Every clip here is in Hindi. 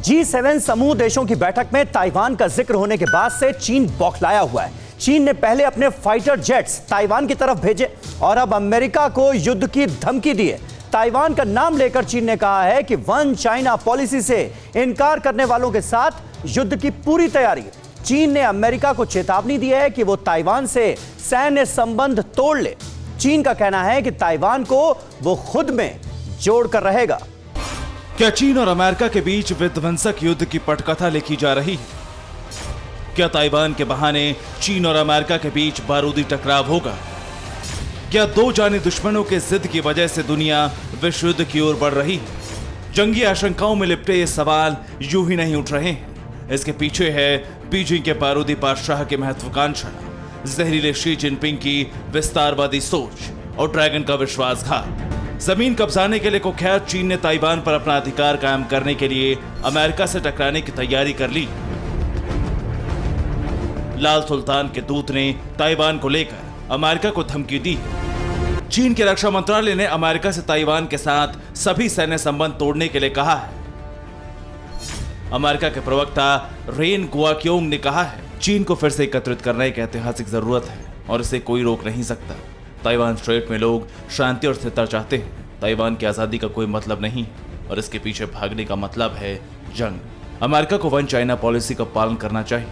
G7 समूह देशों की बैठक में ताइवान का जिक्र होने के बाद से चीन बौखलाया हुआ है। चीन ने पहले अपने फाइटर जेट्स ताइवान की तरफ भेजे और अब अमेरिका को युद्ध की धमकी दी है। ताइवान का नाम लेकर चीन ने कहा है कि वन चाइना पॉलिसी से इनकार करने वालों के साथ युद्ध की पूरी तैयारी है। चीन ने अमेरिका को चेतावनी दी है कि वो ताइवान से सैन्य संबंध तोड़ ले। चीन का कहना है कि ताइवान को वो खुद में जोड़कर रहेगा। क्या चीन और अमेरिका के बीच विध्वंसक युद्ध की पटकथा लिखी जा रही है? क्या ताइवान के बहाने चीन और अमेरिका के बीच बारूदी टकराव होगा? क्या दो जाने दुश्मनों के जिद की वजह से दुनिया विश्व युद्ध की ओर बढ़ रही है? जंगी आशंकाओं में लिपटे ये सवाल यूं ही नहीं उठ रहे हैं। इसके पीछे है बीजिंग के बारूदी बादशाह की महत्वाकांक्षा, जहरीले शी जिनपिंग की विस्तारवादी सोच और ड्रैगन का विश्वासघात। जमीन कब्जाने के लिए कुख्यात चीन ने ताइवान पर अपना अधिकार कायम करने के लिए अमेरिका से टकराने की तैयारी कर ली। लाल सुल्तान के दूत ने ताइवान को लेकर अमेरिका को धमकी दी। चीन के रक्षा मंत्रालय ने अमेरिका से ताइवान के साथ सभी सैन्य संबंध तोड़ने के लिए कहा है। अमेरिका के प्रवक्ता रेन गुआक्योंग ने कहा है, चीन को फिर से एकत्रित करना एक ऐतिहासिक जरूरत है और इसे कोई रोक नहीं सकता। ताइवान स्ट्रेट में लोग शांति और स्थिरता चाहते हैं। ताइवान की आजादी का कोई मतलब नहीं और इसके पीछे भागने का मतलब है जंग। अमेरिका को वन चाइना पॉलिसी का पालन करना चाहिए।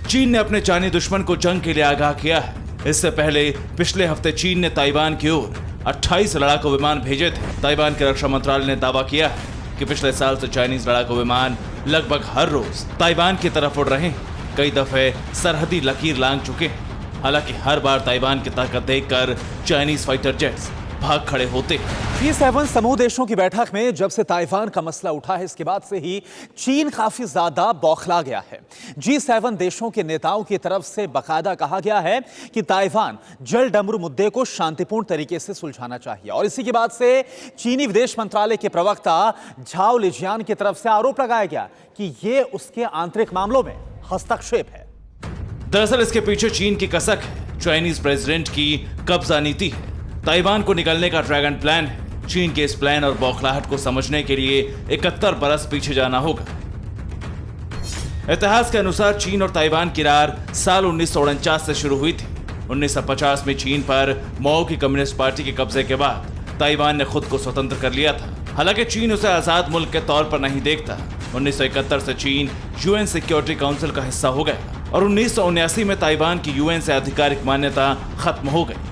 चीन ने अपने जानी दुश्मन को जंग के लिए आगाह किया है। इससे पहले पिछले हफ्ते चीन ने ताइवान की ओर 28 लड़ाकू विमान भेजे थे। ताइवान के रक्षा मंत्रालय ने दावा किया है कि पिछले साल से चाइनीज लड़ाकू विमान लगभग हर रोज ताइवान की तरफ उड़ रहे हैं। कई दफे सरहदी लकीर लांघ चुके हैं। हालांकि हर बार ताइवान की ताकत देखकर चाइनीज फाइटर जेट्स भाग खड़े होते। G7 समूह देशों की बैठक में जब से ताइवान का मसला उठा है, इसके बाद से ही चीन काफी ज्यादा बौखला गया है। G7 देशों के नेताओं की तरफ से बाकायदा कहा गया है कि ताइवान जल डमरू मुद्दे को शांतिपूर्ण तरीके से सुलझाना चाहिए और इसी के बाद से चीनी विदेश मंत्रालय के प्रवक्ता झाओ लिजियान की तरफ से आरोप लगाया गया कि ये उसके आंतरिक मामलों में हस्तक्षेप है। दरअसल इसके पीछे चीन की कसक है। चाइनीज प्रेसिडेंट की कब्जा नीति है। ताइवान को निकलने का ड्रैगन प्लान है। चीन के इस प्लान और बौखलाहट को समझने के लिए 71 बरस पीछे जाना होगा। इतिहास के अनुसार चीन और ताइवान की रार साल 1949 से शुरू हुई थी। 1950 में चीन पर माओ की कम्युनिस्ट पार्टी के कब्जे के बाद ताइवान ने खुद को स्वतंत्र कर लिया था। हालांकि चीन उसे आजाद मुल्क के तौर पर नहीं देखता। 1971 से चीन यूएन सिक्योरिटी काउंसिल का हिस्सा हो गया और 1979 में ताइवान की यूएन से आधिकारिक मान्यता खत्म हो गई।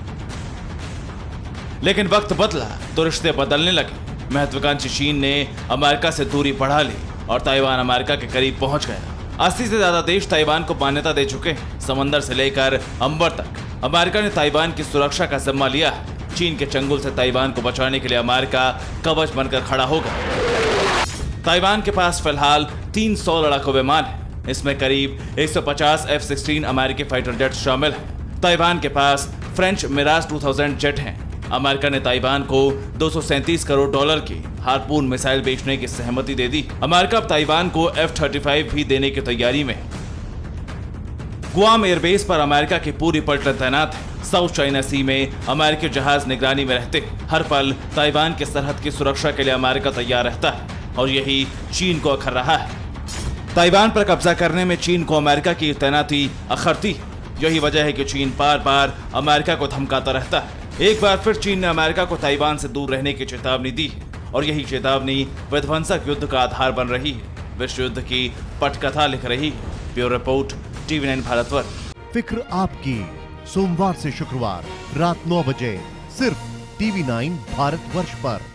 लेकिन वक्त बदला तो रिश्ते बदलने लगे। महत्वाकांक्षी चीन ने अमेरिका से दूरी बढ़ा ली और ताइवान अमेरिका के करीब पहुंच गया। 80 से ज्यादा देश ताइवान को मान्यता दे चुके हैं। समंदर से लेकर अंबर तक अमेरिका ने ताइवान की सुरक्षा का जिम्मा लिया है। चीन के चंगुल से ताइवान को बचाने के लिए अमेरिका कवच बनकर खड़ा होगा। ताइवान के पास फिलहाल 300 लड़ाकू विमान है। इसमें करीब 150 F-16 अमेरिकी फाइटर जेट शामिल हैं। ताइवान के पास फ्रेंच मिराज 2000 जेट हैं। अमेरिका ने ताइवान को 237 करोड़ डॉलर की हार्पून मिसाइल बेचने की सहमति दे दी। अमेरिका अब ताइवान को F-35 भी देने की तैयारी में है। गुआम एयरबेस पर अमेरिका की पूरी पलटन तैनात है। साउथ चाइना सी में अमेरिकी जहाज निगरानी में रहते हैं। हर पल ताइवान की सरहद की सुरक्षा के लिए अमेरिका तैयार रहता है और यही चीन को अखर रहा है। ताइवान पर कब्जा करने में चीन को अमेरिका की तैनाती अखरती है। यही वजह है कि चीन बार बार अमेरिका को धमकाता रहता है। एक बार फिर चीन ने अमेरिका को ताइवान से दूर रहने की चेतावनी दी है और यही चेतावनी विध्वंसक युद्ध का आधार बन रही है। विश्व युद्ध की पटकथा लिख रही है। Bureau report, TV9 Bharatvarsh. फिक्र आपकी, सोमवार से शुक्रवार रात 9 बजे सिर्फ TV9 भारतवर्ष पर।